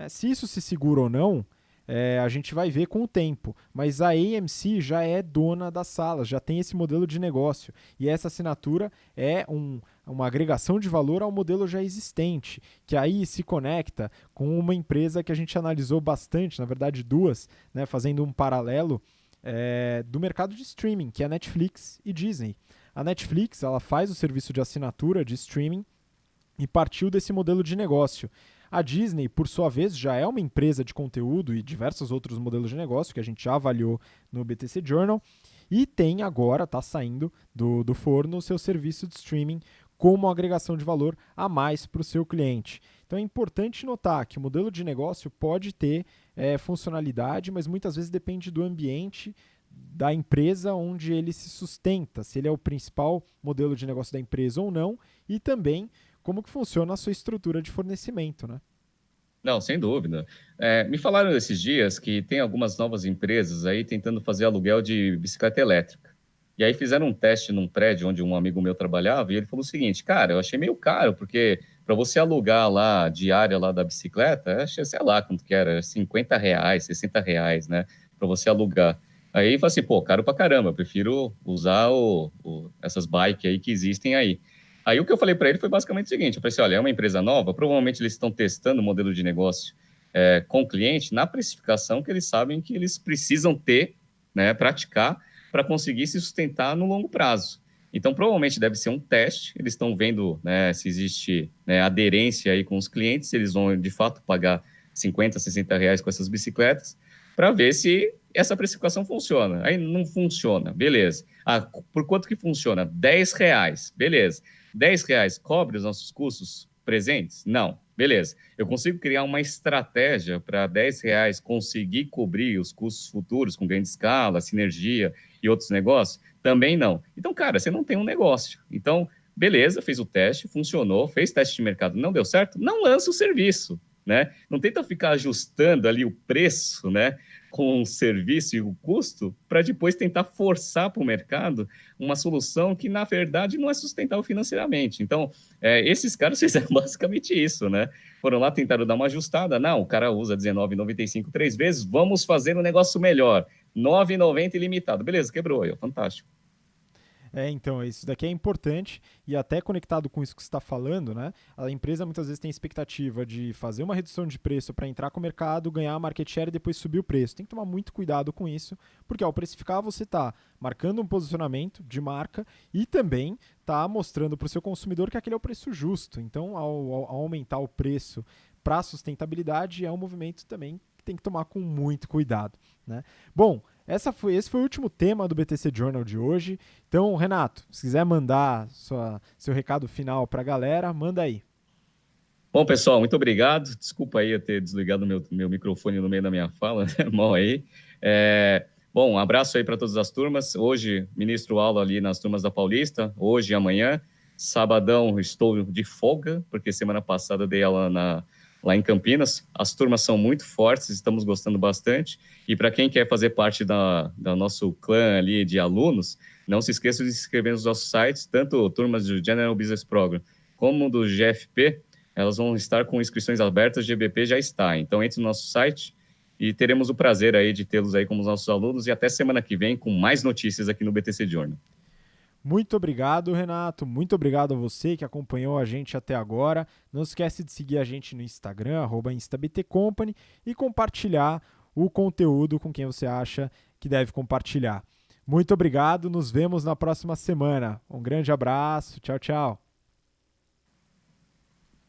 Se isso se segura ou não, a gente vai ver com o tempo. Mas a AMC já é dona das salas, já tem esse modelo de negócio. E essa assinatura é uma agregação de valor ao modelo já existente, que aí se conecta com uma empresa que a gente analisou bastante, na verdade duas, né, fazendo um paralelo do mercado de streaming, que é a Netflix e Disney. A Netflix ela faz o serviço de assinatura de streaming e partiu desse modelo de negócio. A Disney, por sua vez, já é uma empresa de conteúdo e diversos outros modelos de negócio que a gente já avaliou no BTC Journal e tem agora, está saindo do forno, o seu serviço de streaming como agregação de valor a mais para o seu cliente. Então é importante notar que o modelo de negócio pode ter funcionalidade, mas muitas vezes depende do ambiente da empresa onde ele se sustenta, se ele é o principal modelo de negócio da empresa ou não, e também como que funciona a sua estrutura de fornecimento, né? Não, sem dúvida. Me falaram esses dias que tem algumas novas empresas aí tentando fazer aluguel de bicicleta elétrica. E aí fizeram um teste num prédio onde um amigo meu trabalhava e ele falou o seguinte, cara, eu achei meio caro, porque para você alugar lá a diária lá da bicicleta, achei, sei lá quanto que era, R$ 50, R$ 60, né, para você alugar. Aí ele falou assim, pô, caro pra caramba, eu prefiro usar essas bikes aí que existem aí. Aí o que eu falei para ele foi basicamente o seguinte, eu falei assim, olha, é uma empresa nova, provavelmente eles estão testando o modelo de negócio com o cliente na precificação que eles sabem que eles precisam ter, né, praticar para conseguir se sustentar no longo prazo. Então, provavelmente deve ser um teste, eles estão vendo, né, se existe, né, aderência aí com os clientes, se eles vão de fato pagar R$ 50, R$ 60 com essas bicicletas, para ver se essa precificação funciona. Aí não funciona, beleza. Por quanto que funciona? R$ 10, beleza. R$ 10 cobre os nossos custos? presentes? Não. Beleza. Eu consigo criar uma estratégia para R$ 10 conseguir cobrir os custos futuros com grande escala, sinergia e outros negócios? Também não. Então, cara, você não tem um negócio. Então, beleza, fez o teste, funcionou, fez teste de mercado, não deu certo? Não lança o serviço, né? Não tenta ficar ajustando ali o preço, né, com o serviço e o custo, para depois tentar forçar para o mercado uma solução que, na verdade, não é sustentável financeiramente. Então, esses caras fizeram basicamente isso, né? Foram lá, tentaram dar uma ajustada. Não, o cara usa R$19,95 três vezes, vamos fazer um negócio melhor. R$9,90 ilimitado. Beleza, quebrou aí, fantástico. Então, isso daqui é importante e até conectado com isso que você está falando, né? A empresa muitas vezes tem expectativa de fazer uma redução de preço para entrar com o mercado, ganhar market share e depois subir o preço. Tem que tomar muito cuidado com isso, porque ao precificar você está marcando um posicionamento de marca e também está mostrando para o seu consumidor que aquele é o preço justo. Então, ao aumentar o preço para sustentabilidade, é um movimento também que tem que tomar com muito cuidado, né? Bom, esse foi o último tema do BTC Journal de hoje. Então, Renato, se quiser mandar seu recado final para a galera, manda aí. Bom, pessoal, muito obrigado. Desculpa aí eu ter desligado meu microfone no meio da minha fala, né? Mal aí. Bom, um abraço aí para todas as turmas. Hoje, ministro aula ali nas turmas da Paulista, hoje e amanhã. Sabadão estou de folga, porque semana passada dei aula lá em Campinas. As turmas são muito fortes, estamos gostando bastante. E para quem quer fazer parte da nosso clã ali de alunos, não se esqueça de se inscrever nos nossos sites, tanto turmas do General Business Program como do GFP, elas vão estar com inscrições abertas, o GBP já está. Então, entre no nosso site e teremos o prazer aí de tê-los aí como nossos alunos e até semana que vem com mais notícias aqui no BTC Journal. Muito obrigado, Renato. Muito obrigado a você que acompanhou a gente até agora. Não esquece de seguir a gente no Instagram, @instabtcompany, e compartilhar o conteúdo com quem você acha que deve compartilhar. Muito obrigado, nos vemos na próxima semana. Um grande abraço, tchau, tchau.